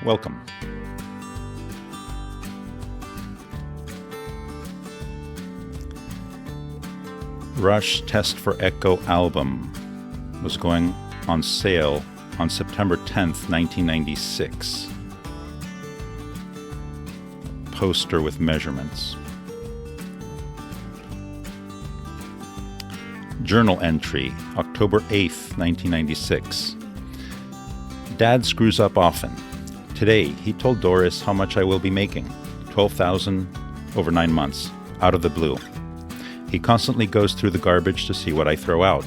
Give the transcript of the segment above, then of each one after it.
Welcome. Rush Test for Echo album was going on sale on September 10th, 1996. Poster with measurements. Journal entry, October 8th, 1996. Dad screws up often. Today, he told Doris how much I will be making, $12,000 over 9 months, out of the blue. He constantly goes through the garbage to see what I throw out.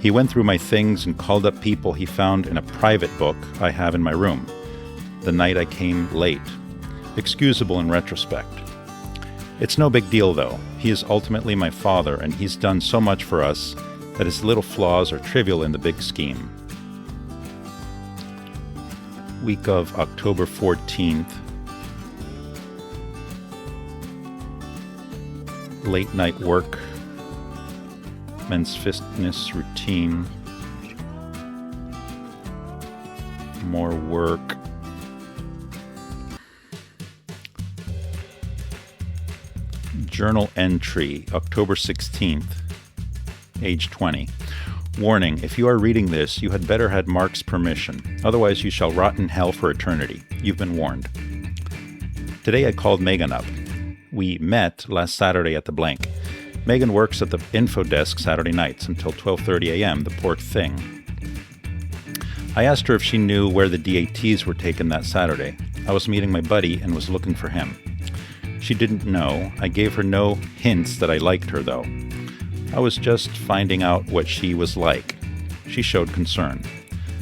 He went through my things and called up people he found in a private book I have in my room, the night I came late. Excusable in retrospect. It's no big deal, though. He is ultimately my father, and he's done so much for us that his little flaws are trivial in the big scheme. Week of October 14th. Late night work. Men's fitness routine. More work. Journal entry, October 16th, age 20. Warning, if you are reading this, you had better had Mark's permission. Otherwise you shall rot in hell for eternity. You've been warned. Today I called Megan up. We met last Saturday at the blank. Megan works at the info desk Saturday nights until 12:30 a.m., the poor thing. I asked her if she knew where the DATs were taken that Saturday. I was meeting my buddy and was looking for him. She didn't know. I gave her no hints that I liked her, though. I was just finding out what she was like. She showed concern.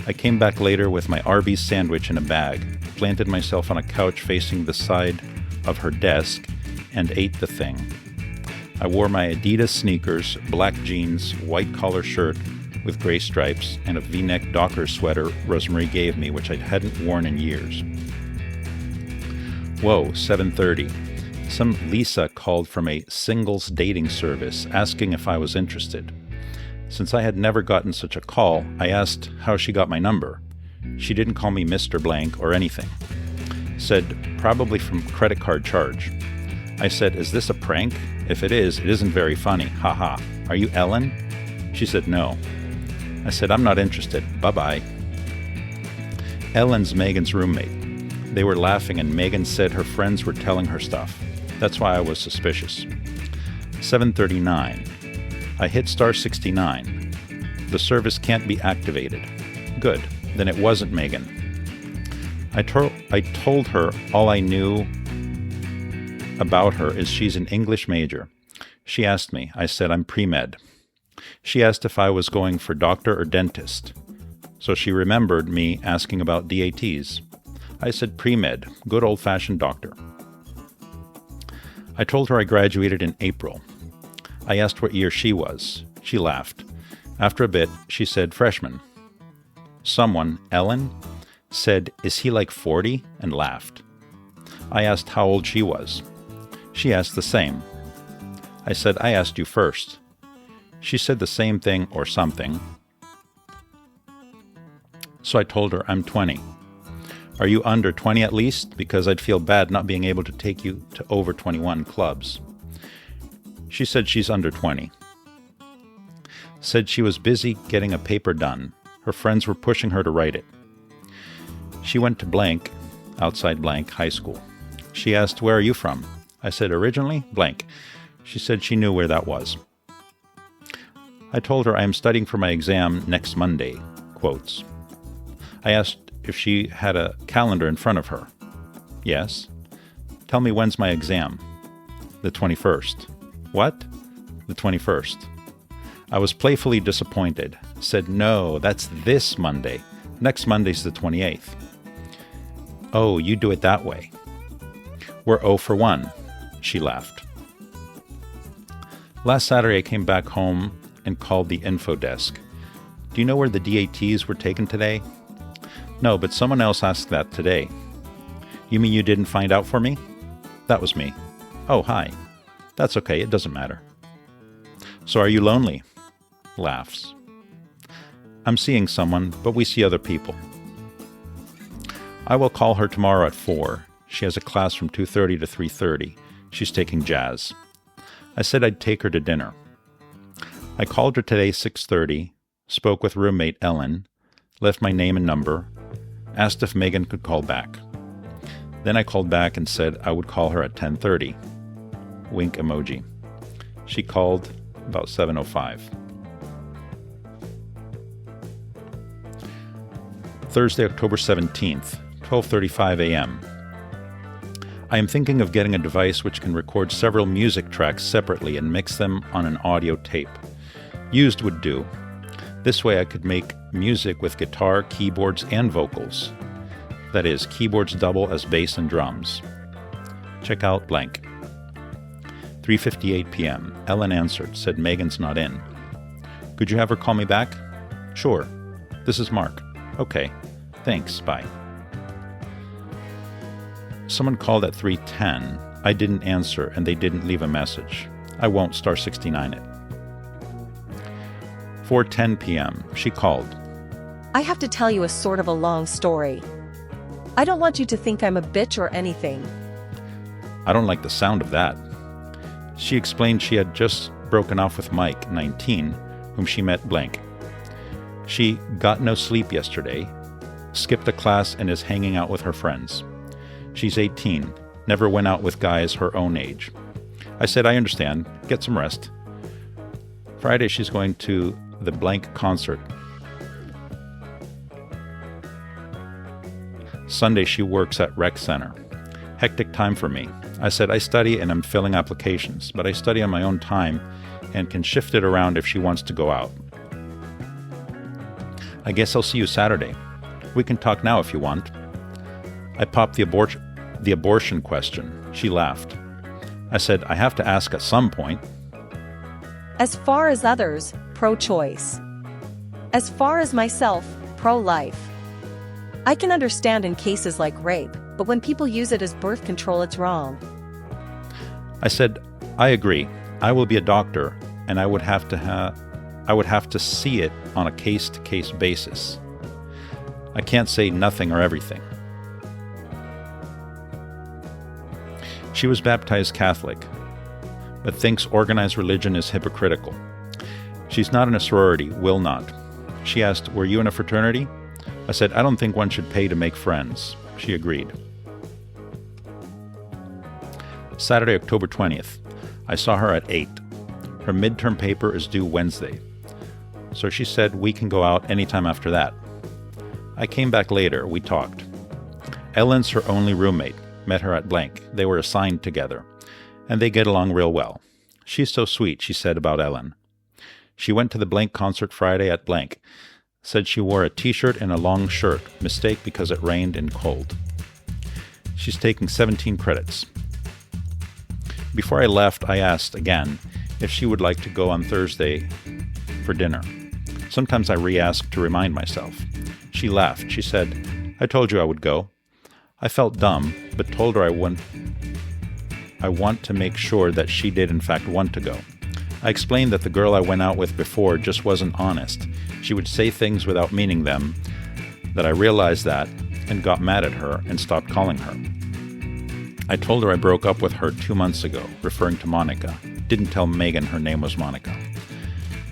I came back later with my Arby's sandwich in a bag, planted myself on a couch facing the side of her desk, and ate the thing. I wore my Adidas sneakers, black jeans, white collar shirt with gray stripes, and a V-neck Docker sweater Rosemary gave me, which I hadn't worn in years. Whoa, 7:30. Some Lisa called from a singles dating service asking if I was interested. Since I had never gotten such a call, I asked how she got my number. She didn't call me Mr. Blank or anything. Said, probably from credit card charge. I said, is this a prank? If it isn't very funny. Haha. Are you Ellen? She said, no. I said, I'm not interested. Bye-bye. Ellen's Megan's roommate. They were laughing and Megan said her friends were telling her stuff. That's why I was suspicious. 7:39. I hit star 69. The service can't be activated. Good. Then it wasn't Megan. I told her all I knew about her is she's an English major. She asked me. I said I'm pre-med. She asked if I was going for doctor or dentist. So she remembered me asking about DATs. I said pre-med, good old-fashioned doctor. I told her I graduated in April. I asked what year she was. She laughed. After a bit, she said freshman. Someone, Ellen, said, is he like 40? And laughed. I asked how old she was. She asked the same. I said, I asked you first. She said the same thing or something. So I told her I'm 20. Are you under 20 at least? Because I'd feel bad not being able to take you to over 21 clubs. She said she's under 20. Said she was busy getting a paper done. Her friends were pushing her to write it. She went to blank, outside blank, high school. She asked, where are you from? I said, originally, blank. She said she knew where that was. I told her I am studying for my exam next Monday, quotes. I asked if she had a calendar in front of her. Yes. Tell me when's my exam? The 21st. What? The 21st. I was playfully disappointed. Said, no, that's this Monday. Next Monday's the 28th. Oh, you do it that way. We're 0 for 1. She laughed. Last Saturday I came back home and called the info desk. Do you know where the DATs were taken today? No, but someone else asked that today. You mean you didn't find out for me? That was me. Oh, hi. That's okay, it doesn't matter. So are you lonely? Laughs. I'm seeing someone, but we see other people. I will call her tomorrow at 4. She has a class from 2:30 to 3:30. She's taking jazz. I said I'd take her to dinner. I called her today 6:30, spoke with roommate Ellen, left my name and number, asked if Megan could call back. Then I called back and said I would call her at 10:30. Wink emoji. She called about 7:05. Thursday, October 17th, 12:35 a.m. I am thinking of getting a device which can record several music tracks separately and mix them on an audio tape. Used would do. This way I could make music with guitar, keyboards, and vocals. That is, keyboards double as bass and drums. Check out blank. 3:58 p.m. Ellen answered, said Megan's not in. Could you have her call me back? Sure. This is Mark. Okay. Thanks. Bye. Someone called at 3:10. I didn't answer and they didn't leave a message. I won't *69 it. 4:10 p.m. She called. I have to tell you a sort of a long story. I don't want you to think I'm a bitch or anything. I don't like the sound of that. She explained she had just broken off with Mike, 19, whom she met blank. She got no sleep yesterday, skipped a class and is hanging out with her friends. She's 18, never went out with guys her own age. I said, I understand, get some rest. Friday she's going to the blank concert. Sunday she works at rec center. Hectic time for me. I said I study and I'm filling applications, but I study on my own time and can shift it around if she wants to go out. I guess I'll see you Saturday. We can talk now if you want. I popped the abortion question. She laughed. I said, I have to ask at some point. As far as others, pro-choice. As far as myself, pro-life. I can understand in cases like rape, but when people use it as birth control, it's wrong. I said, I agree. I will be a doctor, and I would have to see it on a case-to-case basis. I can't say nothing or everything. She was baptized Catholic, but thinks organized religion is hypocritical. She's not in a sorority, will not. She asked, were you in a fraternity? I said, I don't think one should pay to make friends. She agreed. Saturday, October 20th. I saw her at 8. Her midterm paper is due Wednesday. So she said we can go out anytime after that. I came back later. We talked. Ellen's her only roommate. Met her at blank. They were assigned together. And they get along real well. She's so sweet, she said about Ellen. She went to the blank concert Friday at blank. Said she wore a t-shirt and a long shirt. Mistake because it rained and cold. She's taking 17 credits. Before I left, I asked again if she would like to go on Thursday for dinner. Sometimes I re-ask to remind myself. She laughed. She said, I told you I would go. I felt dumb, but told her I want to make sure that she did in fact want to go. I explained that the girl I went out with before just wasn't honest. She would say things without meaning them, that I realized that, and got mad at her and stopped calling her. I told her I broke up with her 2 months ago, referring to Monica. Didn't tell Megan her name was Monica.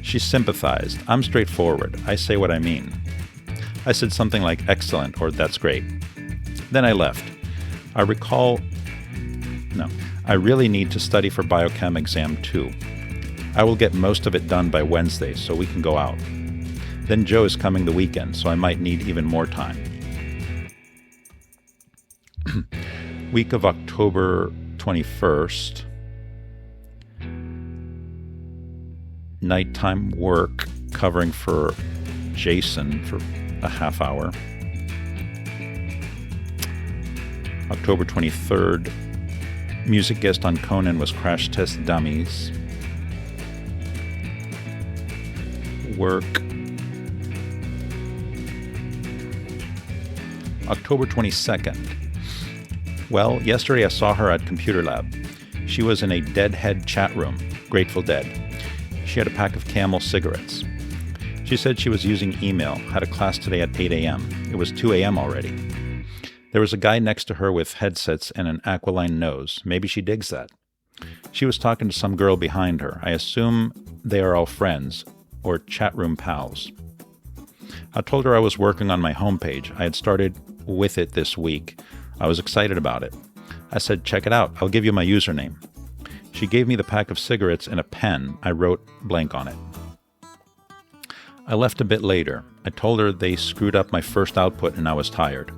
She sympathized. I'm straightforward. I say what I mean. I said something like excellent or that's great. Then I left. I really need to study for biochem exam 2. I will get most of it done by Wednesday so we can go out. Then Joe is coming the weekend, so I might need even more time. Week of October 21st. Nighttime work covering for Jason for a half hour. October 23rd. Music guest on Conan was Crash Test Dummies. Work. October 22nd. Well, yesterday I saw her at Computer Lab. She was in a Deadhead chat room, Grateful Dead. She had a pack of Camel cigarettes. She said she was using email, had a class today at 8 a.m. It was 2 a.m. already. There was a guy next to her with headsets and an aquiline nose. Maybe she digs that. She was talking to some girl behind her. I assume they are all friends or chat room pals. I told her I was working on my homepage. I had started with it this week. I was excited about it. I said, check it out. I'll give you my username. She gave me the pack of cigarettes and a pen. I wrote blank on it. I left a bit later. I told her they screwed up my first output and I was tired.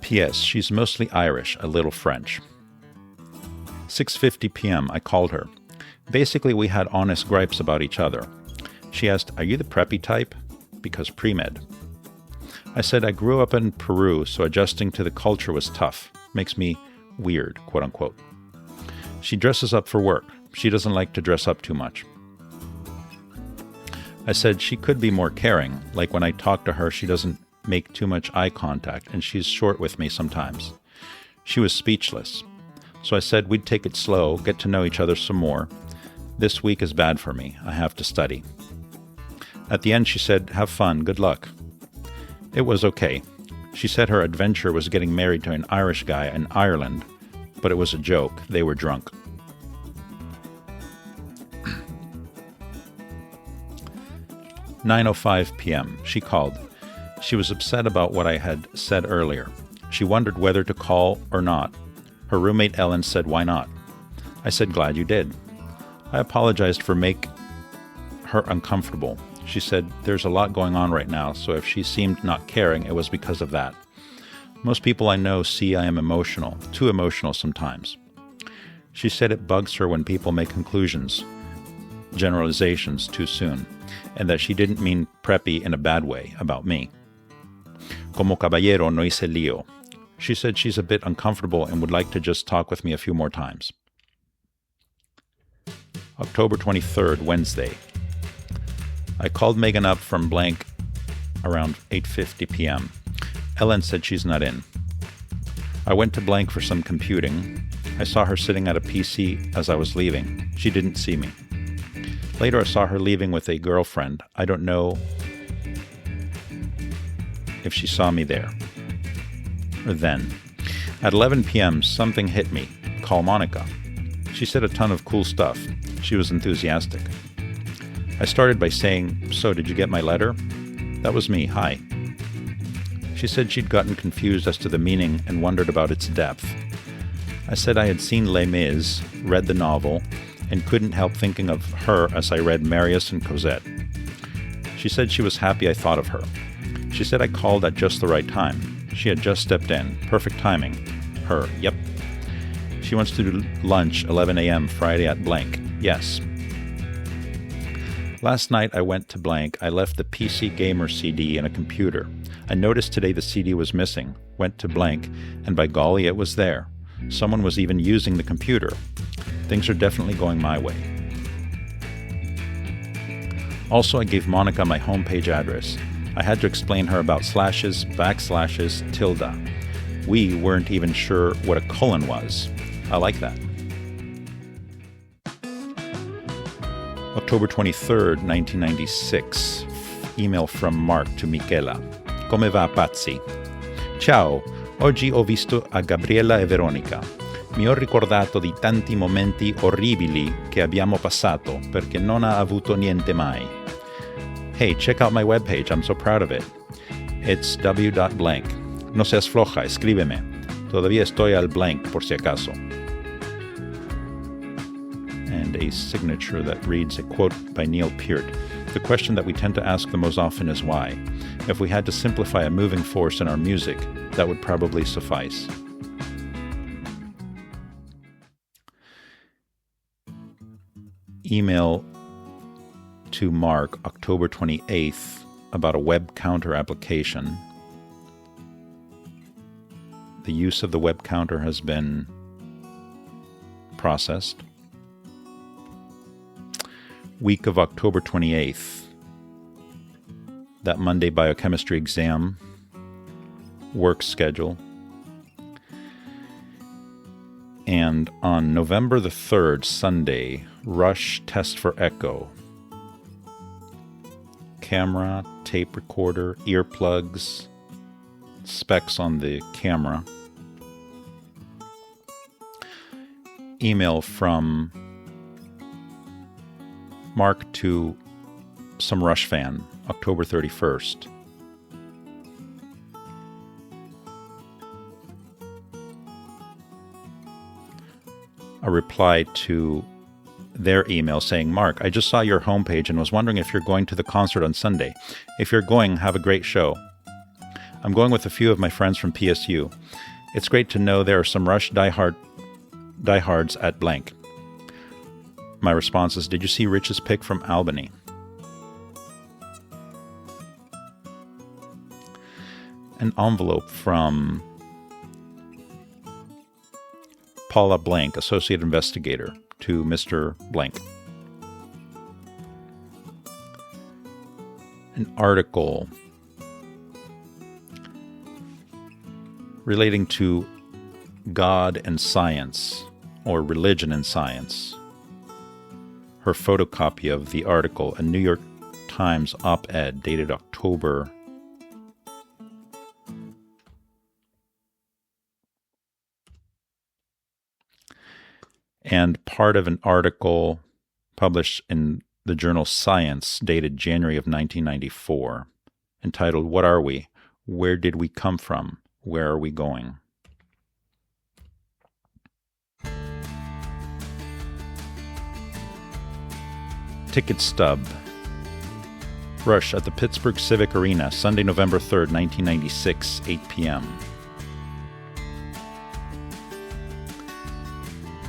P.S. She's mostly Irish, a little French. 6:50 p.m. I called her. Basically, we had honest gripes about each other. She asked, are you the preppy type? Because pre-med. I said I grew up in Peru, so adjusting to the culture was tough. Makes me weird, quote unquote. She dresses up for work. She doesn't like to dress up too much. I said she could be more caring, like when I talk to her she doesn't make too much eye contact and she's short with me sometimes. She was speechless. So I said we'd take it slow, get to know each other some more. This week is bad for me. I have to study. At the end she said, have fun, good luck. It was okay. She said her adventure was getting married to an Irish guy in Ireland, but it was a joke. They were drunk. 9:05 p.m. She called. She was upset about what I had said earlier. She wondered whether to call or not. Her roommate Ellen said, why not? I said, glad you did. I apologized for making her uncomfortable. She said, there's a lot going on right now, so if she seemed not caring, it was because of that. Most people I know see I am emotional, too emotional sometimes. She said it bugs her when people make conclusions, generalizations too soon, and that she didn't mean preppy in a bad way about me. Como caballero no hice lío. She said she's a bit uncomfortable and would like to just talk with me a few more times. October 23rd, Wednesday. I called Megan up from blank around 8:50 p.m. Ellen said she's not in. I went to blank for some computing. I saw her sitting at a PC as I was leaving. She didn't see me. Later I saw her leaving with a girlfriend. I don't know if she saw me there or then. At 11 p.m. something hit me. Call Monica. She said a ton of cool stuff. She was enthusiastic. I started by saying, so did you get my letter? That was me, hi. She said she'd gotten confused as to the meaning and wondered about its depth. I said I had seen Les Mis, read the novel, and couldn't help thinking of her as I read Marius and Cosette. She said she was happy I thought of her. She said I called at just the right time. She had just stepped in. Perfect timing. Her, yep. She wants to do lunch 11 a.m. Friday at blank. Yes. Last night I went to blank. I left the PC Gamer CD in a computer. I noticed today the CD was missing. Went to blank, and by golly, it was there. Someone was even using the computer. Things are definitely going my way. Also, I gave Monica my homepage address. I had to explain her about slashes, backslashes, tilde. We weren't even sure what a colon was. I like that. October 23rd, 1996. Email from Mark to Michela. Come va, pazzi? Ciao, oggi ho visto a Gabriella e Veronica. Mi ho ricordato di tanti momenti orribili che abbiamo passato perché non ha avuto niente mai. Hey, check out my webpage, I'm so proud of it. It's w.blank. No seas floja, escríbeme. Todavía estoy al blank, por si acaso. And a signature that reads a quote by Neil Peart. The question that we tend to ask the most often is why. If we had to simplify a moving force in our music, that would probably suffice. Email to Mark, October 28th, about a web counter application. The use of the web counter has been processed. Week of October 28th, that Monday biochemistry exam, work schedule. And on November the 3rd, Sunday, rush test for echo. Camera, tape recorder, earplugs, specs on the camera. Email from Mark to some Rush fan, October 31st. A reply to their email saying, Mark, I just saw your homepage and was wondering if you're going to the concert on Sunday. If you're going, have a great show. I'm going with a few of my friends from PSU. It's great to know there are some Rush diehards at blank. My response is, did you see Rich's pick from Albany? An envelope from Paula Blank, Associate Investigator, to Mr. Blank. An article relating to God and science, or religion and science. Her photocopy of the article, a New York Times op-ed dated October and part of an article published in the journal Science dated January of 1994, entitled, What Are We? Where Did We Come From? Where Are We Going? Ticket stub. Rush at the Pittsburgh Civic Arena, Sunday, November 3rd, 1996, 8 p.m.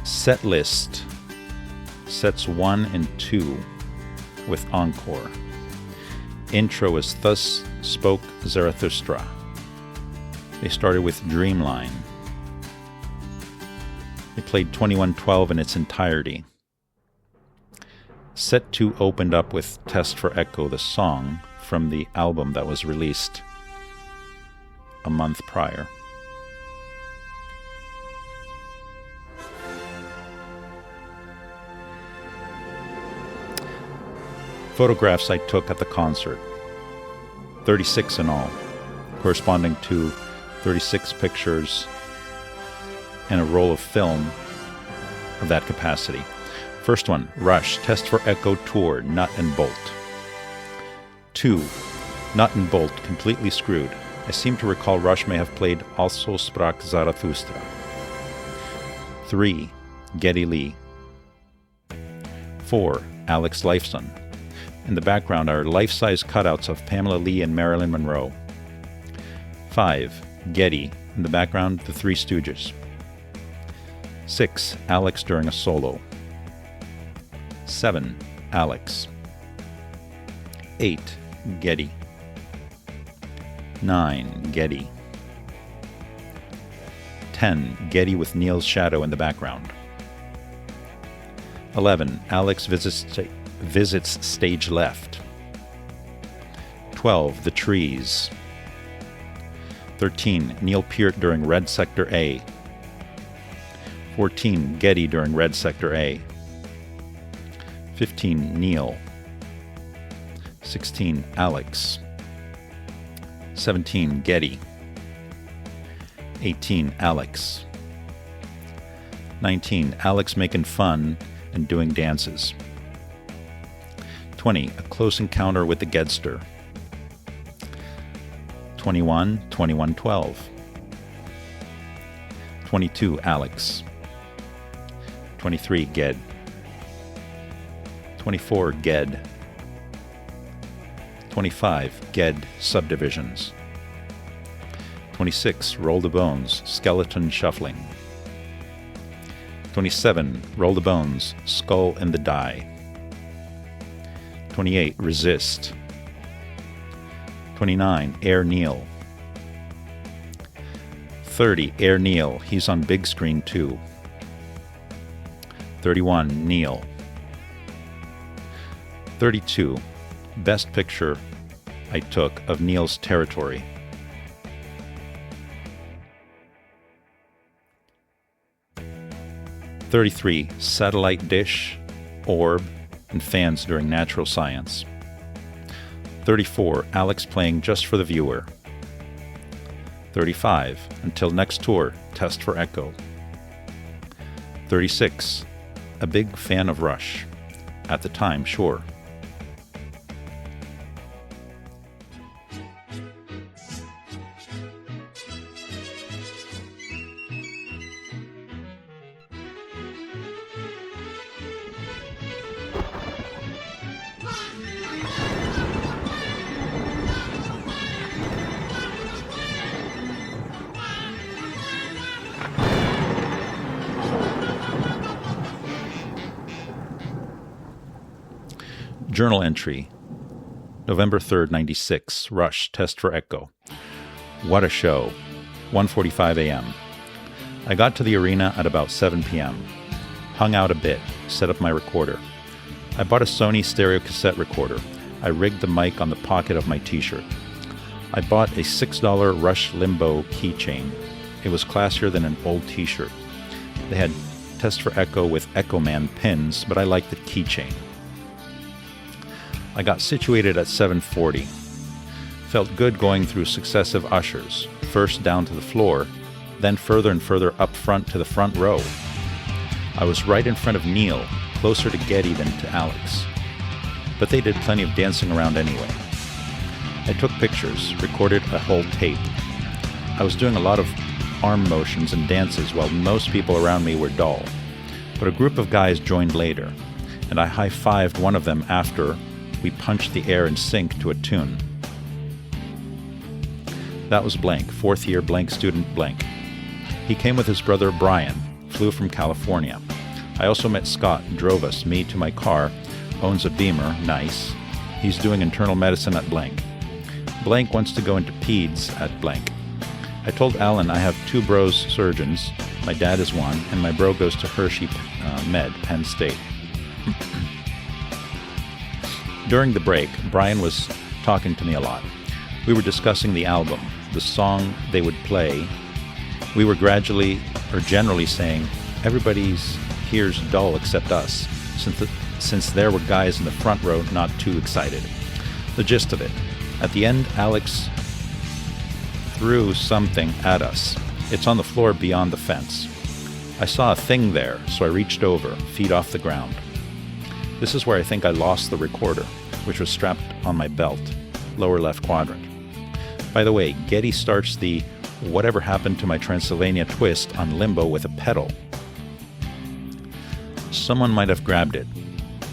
Set list. Sets 1 and 2 with encore. Intro is Thus Spoke Zarathustra. They started with Dreamline. They played 2112 in its entirety. Set 2 opened up with Test for Echo, the song from the album that was released a month prior. Photographs I took at the concert, 36 in all, corresponding to 36 pictures and a roll of film of that capacity. First one, Rush, Test for Echo Tour, Nut and Bolt. 2, Nut and Bolt, completely screwed. I seem to recall Rush may have played Also Sprach Zarathustra. 3, Geddy Lee. 4, Alex Lifeson. In the background are life-size cutouts of Pamela Lee and Marilyn Monroe. 5, Geddy. In the background, the Three Stooges. 6, Alex during a solo. 7, Alex. 8, Geddy. 9, Geddy. 10, Geddy with Neil's shadow in the background. 11, Alex visits stage left. 12, The Trees. 13, Neil Peart during Red Sector A. 14, Geddy during Red Sector A. 15, Neil. 16, Alex. 17, Geddy. 18, Alex. 19, Alex making fun and doing dances. 20, A Close Encounter with the Gedster. 21, 2112. 22, Alex. 23, Ged. 24, Ged. 25, Ged Subdivisions. 26, Roll the Bones, Skeleton Shuffling. 27, Roll the Bones, Skull in the Die. 28, Resist. 29, Air Neil. 30, Air Neil, he's on big screen too. 31, Neil. 32, Best Picture I took of Neil's Territory. 33, Satellite Dish, Orb, and Fans during Natural Science. 34, Alex playing Just for the Viewer. 35. Until next tour, test for echo. 36. A big fan of Rush. At the time, sure. Journal entry, November 3rd, 96, Rush, test for echo. What a show. 1:45 a.m. I got to the arena at about 7 p.m. Hung out a bit, set up my recorder. I bought a Sony stereo cassette recorder. I rigged the mic on the pocket of my t-shirt. I bought a $6 Rush Limbo keychain. It was classier than an old t-shirt. They had test for echo with Echo Man pins, but I liked the keychain. I got situated at 7:40. Felt good going through successive ushers, first down to the floor, then further and further up front to the front row. I was right in front of Neil, closer to Getty than to Alex. But they did plenty of dancing around anyway. I took pictures, recorded a whole tape. I was doing a lot of arm motions and dances while most people around me were dull. But a group of guys joined later, and I high-fived one of them after we punched the air in sync to a tune. That was Blank, fourth year Blank student Blank. He came with his brother Brian, flew from California. I also met Scott, drove us, me to my car, owns a Beamer, nice. He's doing internal medicine at Blank. Blank wants to go into peds at Blank. I told Alan I have two bros surgeons, my dad is one, and my bro goes to Hershey Med, Penn State. During the break, Brian was talking to me a lot. We were discussing the album, the song they would play. We were generally saying, everybody's here's dull except us, since there were guys in the front row not too excited. The gist of it. At the end, Alex threw something at us. It's on the floor beyond the fence. I saw a thing there, so I reached over, feet off the ground. This is where I think I lost the recorder, which was strapped on my belt, lower left quadrant. By the way, Getty starts the Whatever Happened to My Transylvania twist on Limbo with a pedal. Someone might have grabbed it,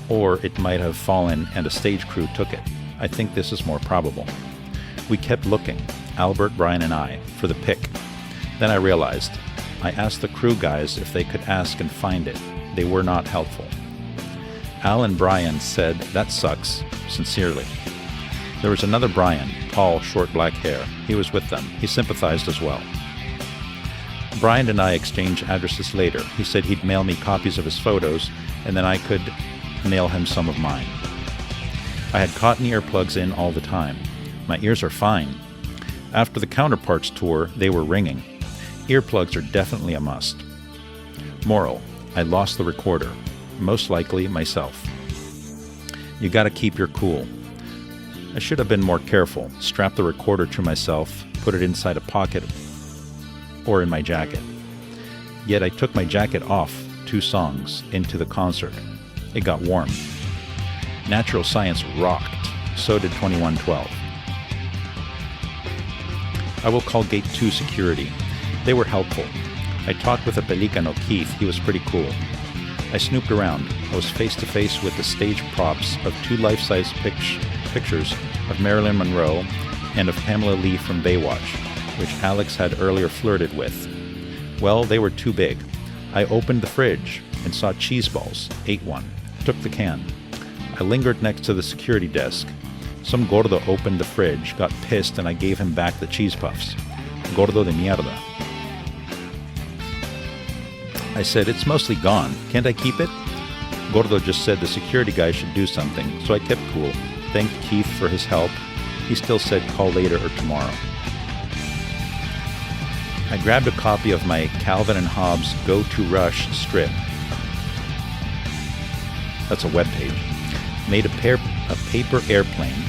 or it might have fallen and a stage crew took it. I think this is more probable. We kept looking, Albert, Brian, and I, for the pick. Then I realized. I asked the crew guys if they could ask and find it. They were not helpful. Al and Brian said, that sucks, sincerely. There was another Brian, tall, short black hair. He was with them. He sympathized as well. Brian and I exchanged addresses later. He said he'd mail me copies of his photos, and then I could mail him some of mine. I had cotton earplugs in all the time. My ears are fine. After the Counterparts tour, they were ringing. Earplugs are definitely a must. Moral, I lost the recorder. Most likely myself. You gotta keep your cool. I should have been more careful, strapped the recorder to myself, put it inside a pocket or in my jacket. Yet I took my jacket off 2 songs into the concert. It got warm. Natural Science rocked, so did 2112. I will call Gate 2 security. They were helpful. I talked with a Pelicano Keith, he was pretty cool. I snooped around. I was face to face with the stage props of 2 life-size pictures of Marilyn Monroe and of Pamela Lee from Baywatch, which Alex had earlier flirted with. Well, they were too big. I opened the fridge and saw cheese balls, ate one, took the can. I lingered next to the security desk. Some gordo opened the fridge, got pissed, and I gave him back the cheese puffs. Gordo de mierda. I said, it's mostly gone. Can't I keep it? Gordo just said the security guy should do something, so I kept cool. Thanked Keith for his help. He still said call later or tomorrow. I grabbed a copy of my Calvin and Hobbes Go to Rush strip. That's a web page. Made a paper airplane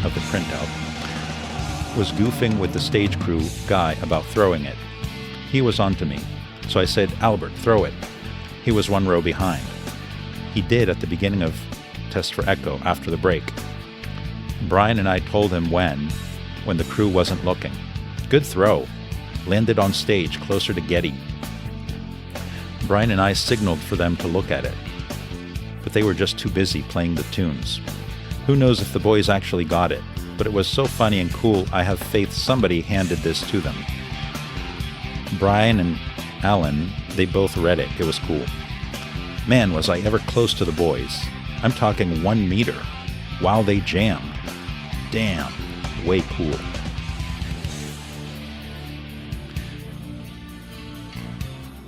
of the printout. was goofing with the stage crew guy about throwing it. He was onto me, so I said, "Albert, throw it." He was one row behind. He did at the beginning of Test for Echo after the break. Brian and I told him when the crew wasn't looking. Good throw. Landed on stage closer to Getty. Brian and I signaled for them to look at it, but they were just too busy playing the tunes. Who knows if the boys actually got it, but it was so funny and cool, I have faith somebody handed this to them. Brian and Alan, they both read it. It was cool. Man, was I ever close to the boys. I'm talking 1 meter while they jammed. Damn, way cool.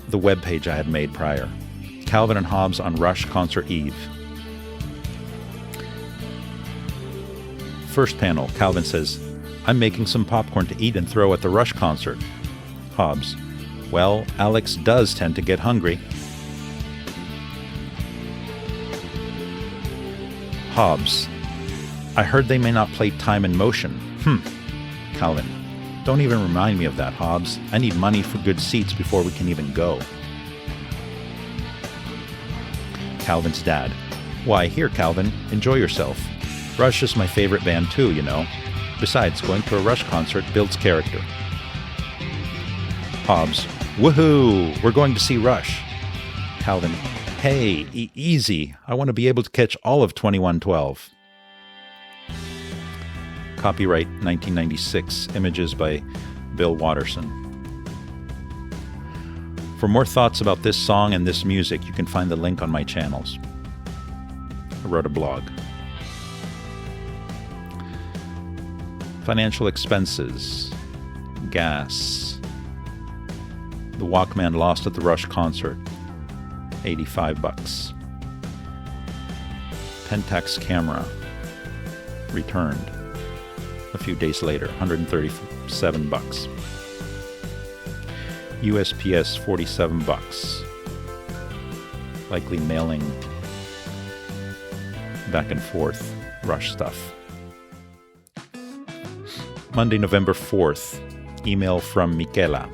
The webpage I had made prior. Calvin and Hobbes on Rush Concert Eve. First panel, Calvin says, "I'm making some popcorn to eat and throw at the Rush concert." Hobbes, "Well, Alex does tend to get hungry." Hobbes, "I heard they may not play Time and Motion." Calvin, "Don't even remind me of that, Hobbes. I need money for good seats before we can even go." Calvin's dad, "Why, here, Calvin, enjoy yourself. Rush is my favorite band too, you know. Besides, going to a Rush concert builds character." Hobbes, "Woohoo! We're going to see Rush." Calvin, "Hey, easy. I want to be able to catch all of 2112. Copyright 1996, images by Bill Watterson. For more thoughts about this song and this music, you can find the link on my channels. I wrote a blog. Financial expenses. Gas. The Walkman lost at the Rush concert. $85. Pentax camera. Returned. A few days later, $137. USPS, $47. Likely mailing back and forth Rush stuff. Monday, November 4th. Email from Michela.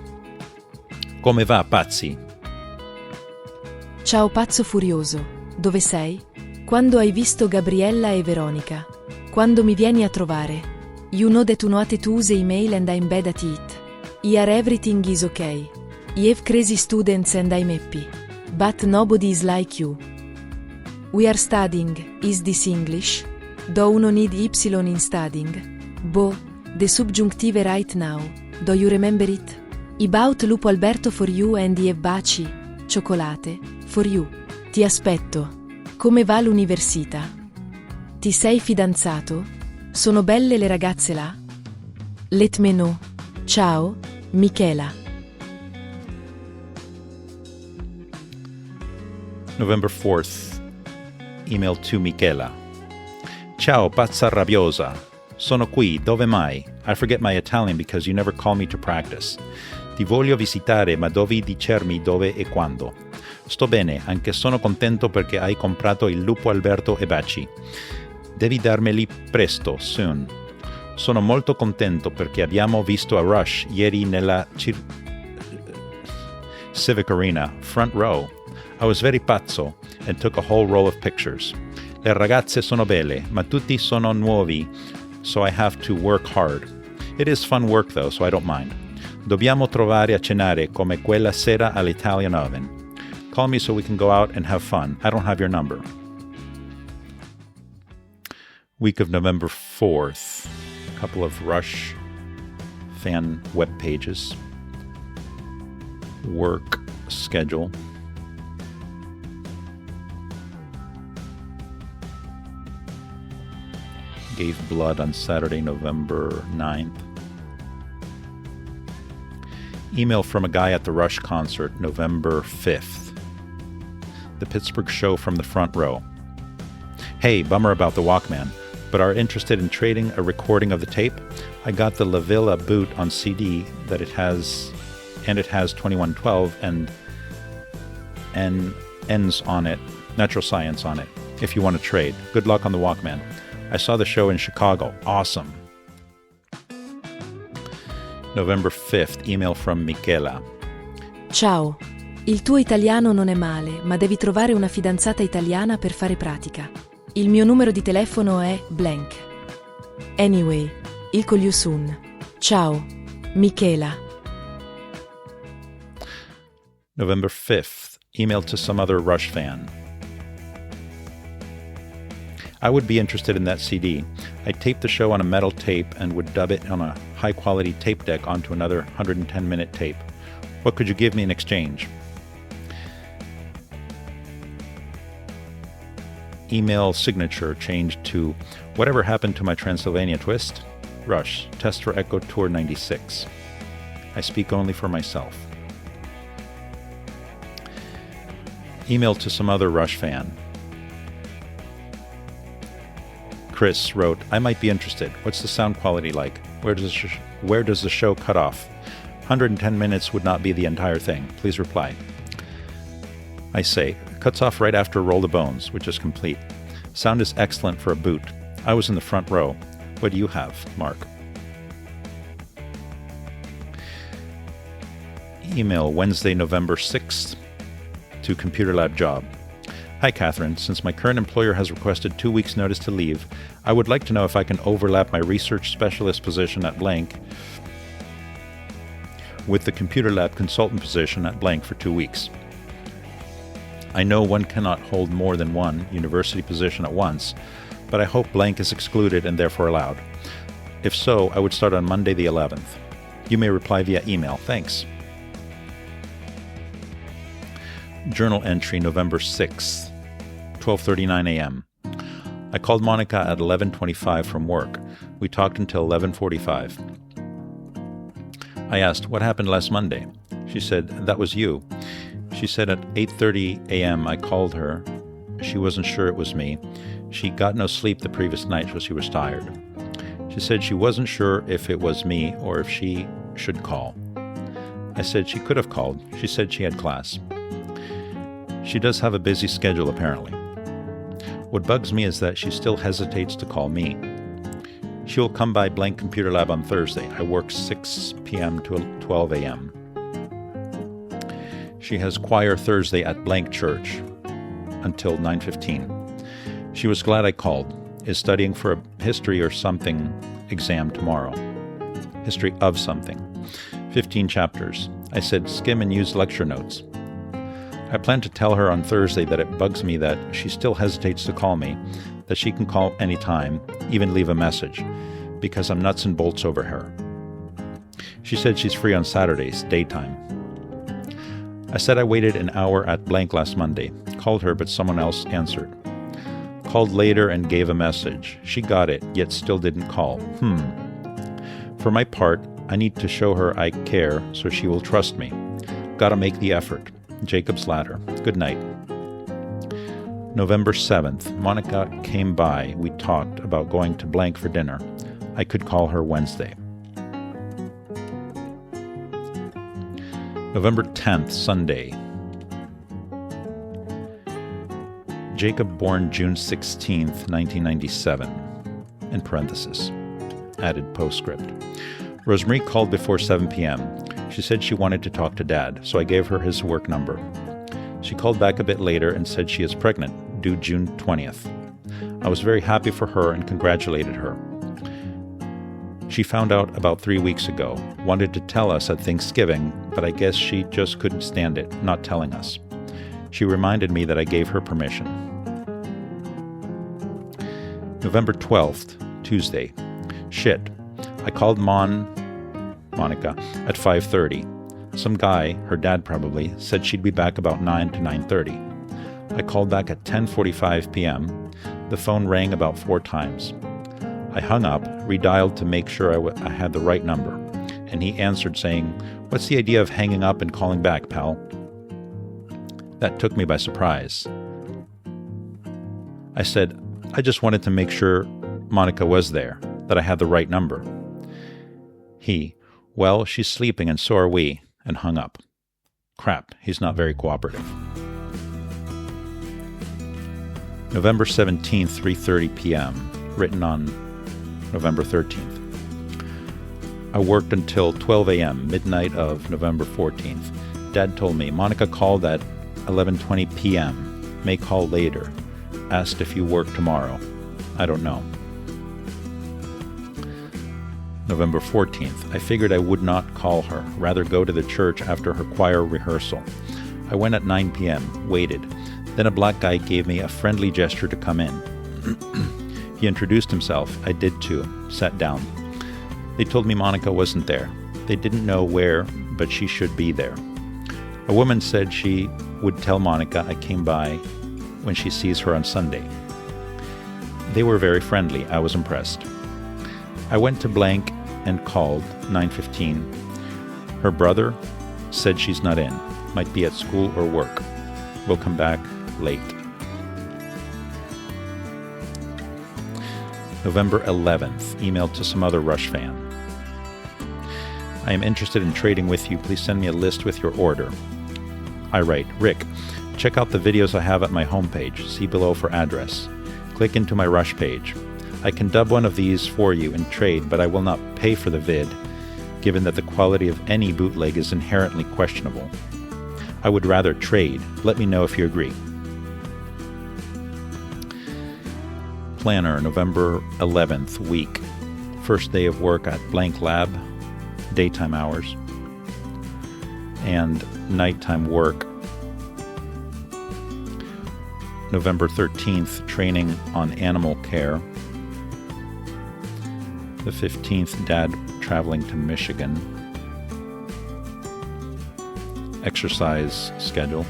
Come va, pazzi? Ciao pazzo furioso, dove sei? Quando hai visto Gabriella e Veronica? Quando mi vieni a trovare? You know that you to use email and I'm bad at it. Here everything is okay. You have crazy students and I'm happy. But nobody is like you. We are studying, is this English? Do uno need Y in studying? Boh, the subjunctive right now, do you remember it? About Lupo Alberto for you and I have baci, cioccolate, for you. Ti aspetto. Come va l'università? Ti sei fidanzato? Sono belle le ragazze là? Let me know. Ciao, Michela. November 4th. Email to Michela. Ciao, pazza rabbiosa. Sono qui, dove mai? I forget my Italian because you never call me to practice. Ti voglio visitare, ma devi dicermi dove e quando. Sto bene, anche sono contento perché hai comprato il Lupo Alberto e baci. Devi darmeli presto, soon. Sono molto contento perché abbiamo visto a Rush ieri nella Civic Arena, front row. I was very pazzo and took a whole roll of pictures. Le ragazze sono belle, ma tutti sono nuovi, so I have to work hard. It is fun work though, so I don't mind. Dobbiamo trovare a cenare come quella sera all'Italian Oven. Call me so we can go out and have fun. I don't have your number. Week of November 4th. A couple of Rush fan web pages. Work schedule. Gave blood on Saturday, November 9th. Email from a guy at the Rush concert, November 5th. The Pittsburgh show from the front row. Hey, bummer about the Walkman, but are interested in trading a recording of the tape? I got the La Villa boot on CD that it has 2112 and ends on it, Natural Science on it, if you want to trade. Good luck on the Walkman. I saw the show in Chicago. Awesome. November 5th, email from Michela. Ciao. Il tuo italiano non è male, ma devi trovare una fidanzata italiana per fare pratica. Il mio numero di telefono è blank. Anyway, I'll call you soon. Ciao, Michela. November 5th, email to some other Rush fan. I would be interested in that CD. I taped the show on a metal tape and would dub it on a high-quality tape deck onto another 110-minute tape. What could you give me in exchange? Email signature changed to whatever happened to my Transylvania twist? Rush, test for Echo Tour 96. I speak only for myself. Email to some other Rush fan. Chris wrote, I might be interested. What's the sound quality like? Where does the show cut off? 110 minutes would not be the entire thing. Please reply. I say, it cuts off right after Roll the Bones, which is complete. Sound is excellent for a boot. I was in the front row. What do you have, Mark? Email Wednesday, November 6th to Computer Lab Job. Hi, Catherine. Since my current employer has requested 2 weeks' notice to leave, I would like to know if I can overlap my research specialist position at blank with the Computer Lab consultant position at blank for 2 weeks. I know one cannot hold more than one university position at once, but I hope blank is excluded and therefore allowed. If so, I would start on Monday the 11th. You may reply via email. Thanks. Journal entry November 6th, 12:39 a.m. I called Monica at 11:25 from work. We talked until 11:45. I asked, what happened last Monday? She said, that was you. She said at 8:30 a.m. I called her. She wasn't sure it was me. She got no sleep the previous night, so she was tired. She said she wasn't sure if it was me or if she should call. I said she could have called. She said she had class. She does have a busy schedule, apparently. What bugs me is that she still hesitates to call me. She will come by blank Computer Lab on Thursday. I work 6 p.m. to 12 a.m. She has choir Thursday at blank church until 9:15. She was glad I called. Is studying for a history or something exam tomorrow. History of something. 15 chapters. I said skim and use lecture notes. I plan to tell her on Thursday that it bugs me that she still hesitates to call me, that she can call anytime, even leave a message, because I'm nuts and bolts over her. She said she's free on Saturdays, daytime. I said I waited an hour at blank last Monday, called her but someone else answered. Called later and gave a message. She got it, yet still didn't call. For my part, I need to show her I care so she will trust me. Gotta make the effort. Jacob's Ladder. Good night. November 7th. Monica came by. We talked about going to blank for dinner. I could call her Wednesday. November 10th, Sunday. Jacob born June 16th, 1997. In parenthesis. Added postscript. Rosemary called before 7 p.m. She said she wanted to talk to Dad, so I gave her his work number. She called back a bit later and said she is pregnant, due June 20th. I was very happy for her and congratulated her. She found out about 3 weeks ago, wanted to tell us at Thanksgiving, but I guess she just couldn't stand it, not telling us. She reminded me that I gave her permission. November 12th, Tuesday. Shit. I called Monica, at 5:30. Some guy, her dad probably, said she'd be back about 9 to 9:30. I called back at 10:45 p.m. The phone rang about 4 times. I hung up, redialed to make sure I had the right number, and he answered saying, "What's the idea of hanging up and calling back, pal?" That took me by surprise. I said, I just wanted to make sure Monica was there, that I had the right number. He, well, she's sleeping and so are we, and hung up. Crap, he's not very cooperative. November 17th, 3:30 p.m., written on November 13th. I worked until 12 a.m., midnight of November 14th. Dad told me, Monica called at 11:20 p.m. May call later. Asked if you work tomorrow. I don't know. November 14th. I figured I would not call her, rather go to the church after her choir rehearsal. I went at 9 p.m., waited. Then a black guy gave me a friendly gesture to come in. He introduced himself. I did too. Sat down. They told me Monica wasn't there. They didn't know where, but she should be there. A woman said she would tell Monica I came by when she sees her on Sunday. They were very friendly. I was impressed. I went to blank and called, 9:15. Her brother said she's not in. Might be at school or work. Will come back late. November 11th. Email to some other Rush fan. I am interested in trading with you. Please send me a list with your order. I write, Rick, check out the videos I have at my homepage. See below for address. Click into my Rush page. I can dub one of these for you in trade, but I will not pay for the vid, given that the quality of any bootleg is inherently questionable. I would rather trade. Let me know if you agree. Planner, November 11th, week. First day of work at blank lab, daytime hours, and nighttime work. November 13th, training on animal care. The 15th, Dad traveling to Michigan. Exercise schedule.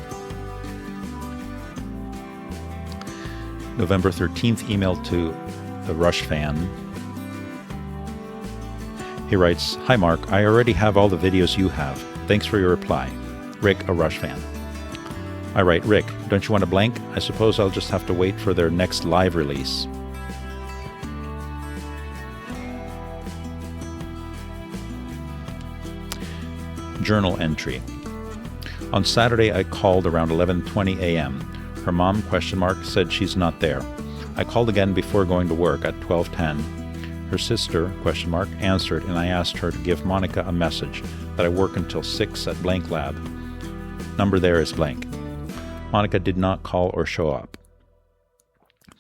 November 13th, email to the Rush fan. He writes, Hi Mark, I already have all the videos you have. Thanks for your reply. Rick, a Rush fan. I write, Rick, don't you want a blank? I suppose I'll just have to wait for their next live release. Journal entry. On Saturday, I called around 11:20 a.m. Her mom, said she's not there. I called again before going to work at 12:10. Her sister, answered, and I asked her to give Monica a message that I work until 6 at blank lab. Number there is blank. Monica did not call or show up.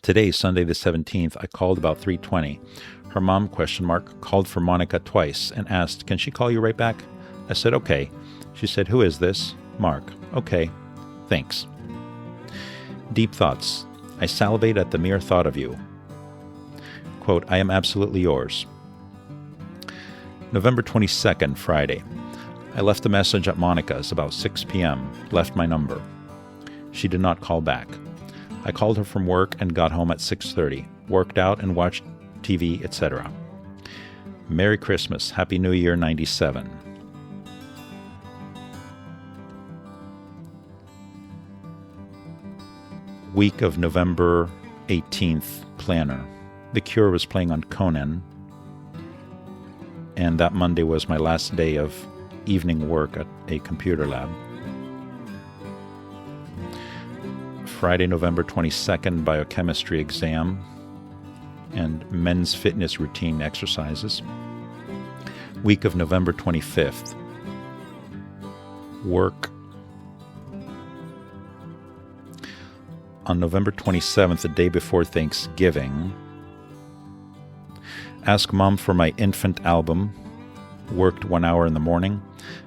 Today, Sunday the 17th, I called about 3:20. Her mom, called for Monica twice and asked, can she call you right back? I said, okay. She said, who is this? Mark. Okay. Thanks. Deep thoughts. I salivate at the mere thought of you. Quote, I am absolutely yours. November 22nd, Friday. I left a message at Monica's about 6 p.m., left my number. She did not call back. I called her from work and got home at 6:30, worked out and watched TV, etc. Merry Christmas, Happy New Year 97. Week of November 18th, planner. The Cure was playing on Conan, and that Monday was my last day of evening work at a computer lab. Friday, November 22nd, biochemistry exam and men's fitness routine exercises. Week of November 25th, work. On November 27th, the day before Thanksgiving, ask Mom for my infant album, worked 1 hour in the morning.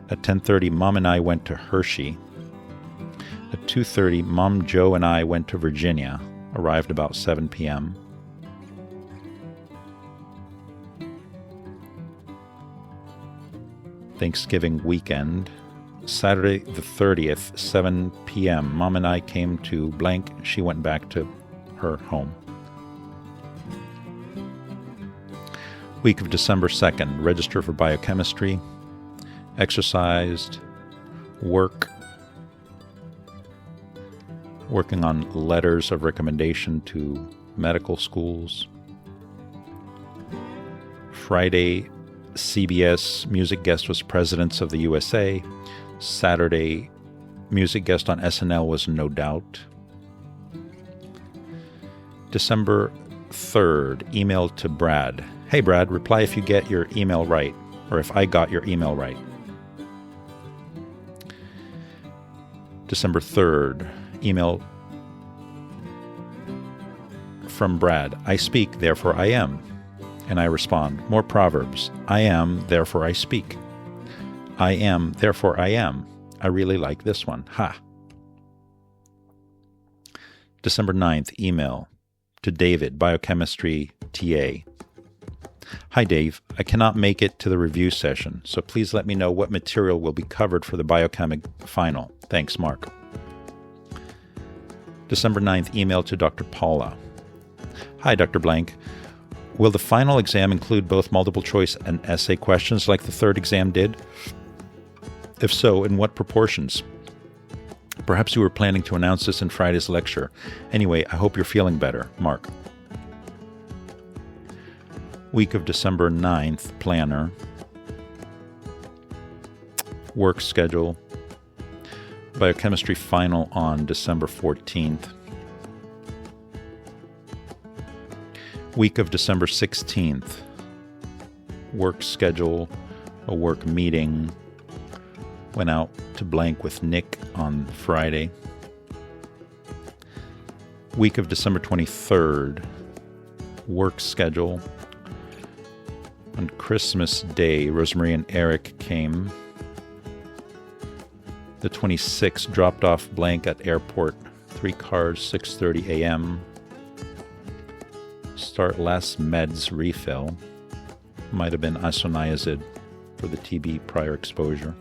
At 10:30, Mom and I went to Hershey. At 2:30, Mom, Joe, and I went to Virginia, arrived about 7 p.m. Thanksgiving weekend, Saturday the 30th, 7 p.m. Mom and I came to blank. She went back to her home. Week of December 2nd, register for biochemistry, exercised, working on letters of recommendation to medical schools. Friday, CBS music guest was Presidents of the USA. Saturday, music guest on SNL was No Doubt. December 3rd, email to Brad. Hey Brad, reply if you get your email right. or if I got your email right. December 3rd, email from Brad. I speak, therefore I am. And I respond, more Proverbs. I am, therefore I speak. I am, therefore I am. I really like this one. Ha. December 9th, email to David, Biochemistry TA. Hi Dave, I cannot make it to the review session, so please let me know what material will be covered for the biochemic final. Thanks, Mark. December 9th, email to Dr. Paula. Hi, Dr. Blank. Will the final exam include both multiple choice and essay questions like the third exam did? If so, in what proportions? Perhaps you were planning to announce this in Friday's lecture. Anyway, I hope you're feeling better. Mark. Week of December 9th, planner. Work schedule. Biochemistry final on December 14th. Week of December 16th. Work schedule, a work meeting. Went out to blank with Nick on Friday. Week of December 23rd. Work schedule. On Christmas Day, Rosemarie and Eric came. The 26th, dropped off blank at airport. 3 cars, 6:30 a.m. Start last meds refill. Might have been isoniazid for the TB prior exposure.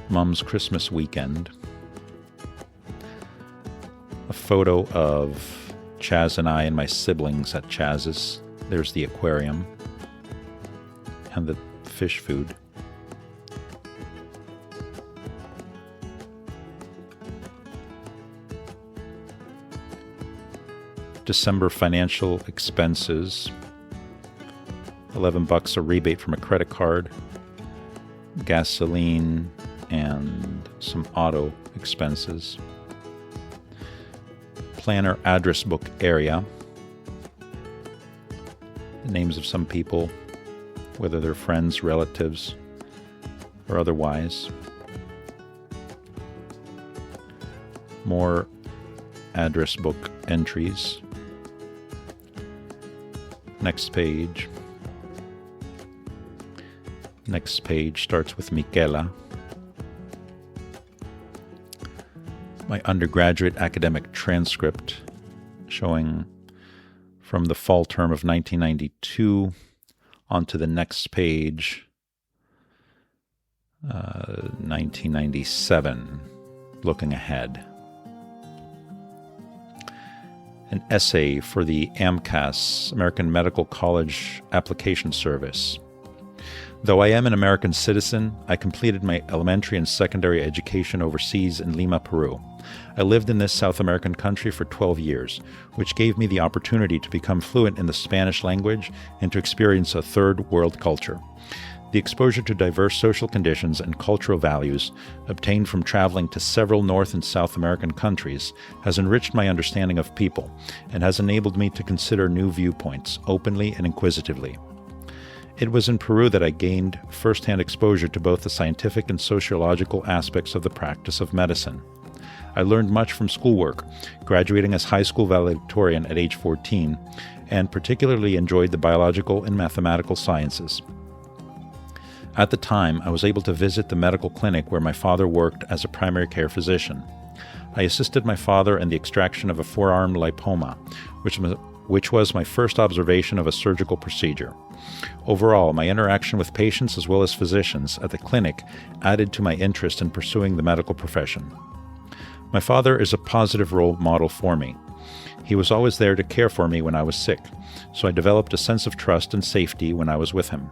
Mom's Christmas weekend. A photo of Chaz and I and my siblings at Chaz's. There's the aquarium and the fish food. December financial expenses. $11 a rebate from a credit card. Gasoline and some auto expenses. Planner address book area. The names of some people, whether they're friends, relatives, or otherwise. More address book entries. Next page. Next page starts with Michela. My undergraduate academic transcript showing from the fall term of 1992 onto the next page, 1997, looking ahead. An essay for the AMCAS, American Medical College Application Service. Though I am an American citizen, I completed my elementary and secondary education overseas in Lima, Peru. I lived in this South American country for 12 years, which gave me the opportunity to become fluent in the Spanish language and to experience a third world culture. The exposure to diverse social conditions and cultural values obtained from traveling to several North and South American countries has enriched my understanding of people and has enabled me to consider new viewpoints openly and inquisitively. It was in Peru that I gained first-hand exposure to both the scientific and sociological aspects of the practice of medicine. I learned much from schoolwork, graduating as high school valedictorian at age 14, and particularly enjoyed the biological and mathematical sciences. At the time, I was able to visit the medical clinic where my father worked as a primary care physician. I assisted my father in the extraction of a forearm lipoma, which was my first observation of a surgical procedure. Overall, my interaction with patients as well as physicians at the clinic added to my interest in pursuing the medical profession. My father is a positive role model for me. He was always there to care for me when I was sick, so I developed a sense of trust and safety when I was with him.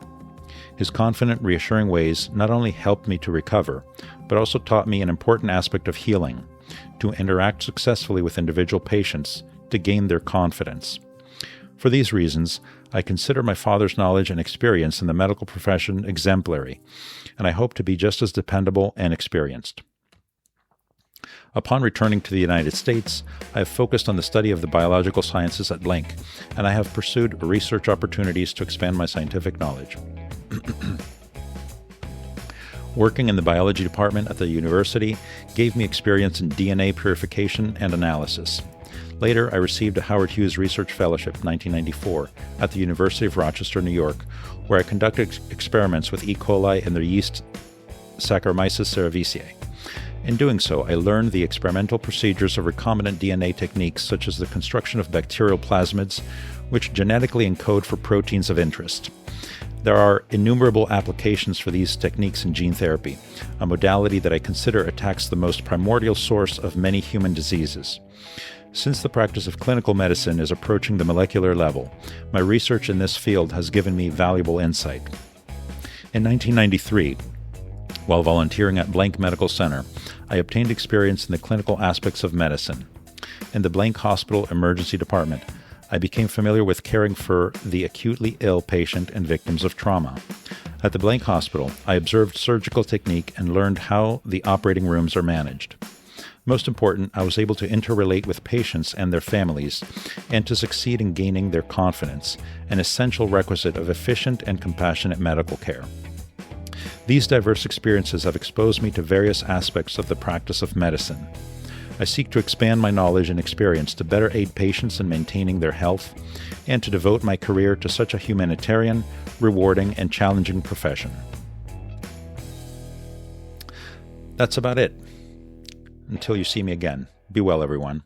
His confident, reassuring ways not only helped me to recover, but also taught me an important aspect of healing, to interact successfully with individual patients to gain their confidence. For these reasons, I consider my father's knowledge and experience in the medical profession exemplary, and I hope to be just as dependable and experienced. Upon returning to the United States, I have focused on the study of the biological sciences at Blink, and I have pursued research opportunities to expand my scientific knowledge. Working in the biology department at the university gave me experience in DNA purification and analysis. Later, I received a Howard Hughes Research Fellowship in 1994 at the University of Rochester, New York, where I conducted experiments with E. coli and their yeast Saccharomyces cerevisiae. In doing so, I learned the experimental procedures of recombinant DNA techniques such as the construction of bacterial plasmids, which genetically encode for proteins of interest. There are innumerable applications for these techniques in gene therapy, a modality that I consider attacks the most primordial source of many human diseases. Since the practice of clinical medicine is approaching the molecular level, my research in this field has given me valuable insight. In 1993, while volunteering at Blank Medical Center, I obtained experience in the clinical aspects of medicine. In the Blank Hospital Emergency Department, I became familiar with caring for the acutely ill patient and victims of trauma. At the Blank Hospital, I observed surgical technique and learned how the operating rooms are managed. Most important, I was able to interrelate with patients and their families, and to succeed in gaining their confidence, an essential requisite of efficient and compassionate medical care. These diverse experiences have exposed me to various aspects of the practice of medicine. I seek to expand my knowledge and experience to better aid patients in maintaining their health, and to devote my career to such a humanitarian, rewarding, and challenging profession. That's about it. Until you see me again, be well, everyone.